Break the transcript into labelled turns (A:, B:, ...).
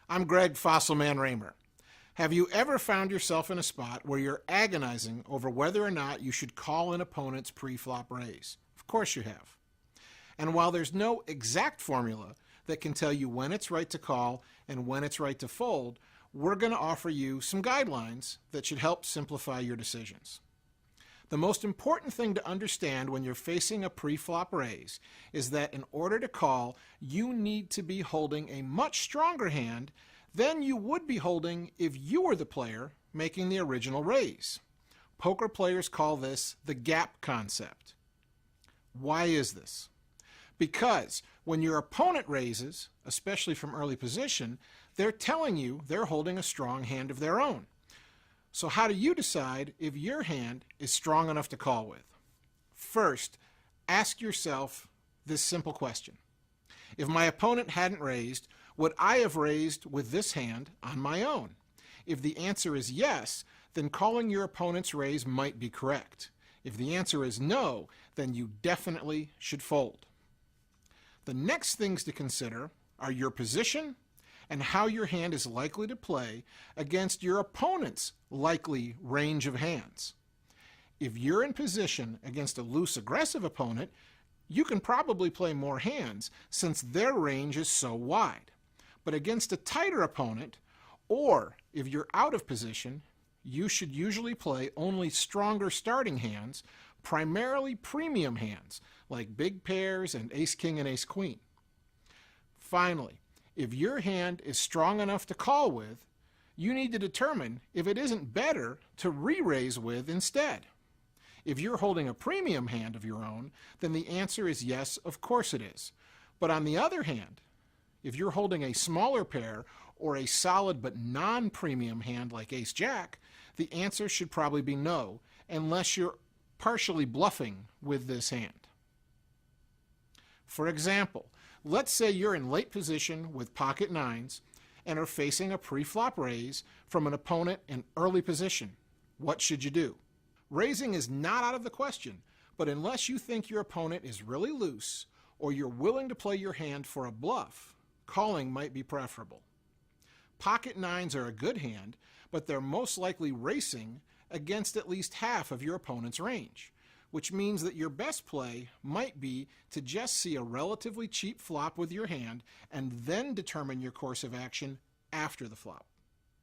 A: I'm Greg Fossilman Raymer. Have you ever found yourself in a spot where you're agonizing over whether or not you should call an opponent's pre-flop raise? Of course you have. And while there's no exact formula that can tell you when it's right to call and when it's right to fold, we're going to offer you some guidelines that should help simplify your decisions. The most important thing to understand when you're facing a pre-flop raise is that in order to call, you need to be holding a much stronger hand than you would be holding if you were the player making the original raise. Poker players call this the gap concept. Why is this? Because when your opponent raises, especially from early position, they're telling you they're holding a strong hand of their own. So how do you decide if your hand is strong enough to call with? First, ask yourself this simple question. If my opponent hadn't raised, would I have raised with this hand on my own? If the answer is yes, then calling your opponent's raise might be correct. If the answer is no, then you definitely should fold. The next things to consider are your position and how your hand is likely to play against your opponent's likely range of hands. If you're in position against a loose aggressive opponent, you can probably play more hands since their range is so wide. But against a tighter opponent, or if you're out of position, you should usually play only stronger starting hands, primarily premium hands like big pairs and ace-king and ace-queen. Finally, if your hand is strong enough to call with, you need to determine if it isn't better to re-raise with instead. If you're holding a premium hand of your own, then the answer is yes, of course it is. But on the other hand, if you're holding a smaller pair or a solid but non-premium hand like ace-jack, the answer should probably be no, unless you're partially bluffing with this hand. For example, let's say you're in late position with pocket nines and are facing a pre-flop raise from an opponent in early position. What should you do? Raising is not out of the question, but unless you think your opponent is really loose or you're willing to play your hand for a bluff, calling might be preferable. Pocket nines are a good hand, but they're most likely racing against at least half of your opponent's range, which means that your best play might be to just see a relatively cheap flop with your hand and then determine your course of action after the flop.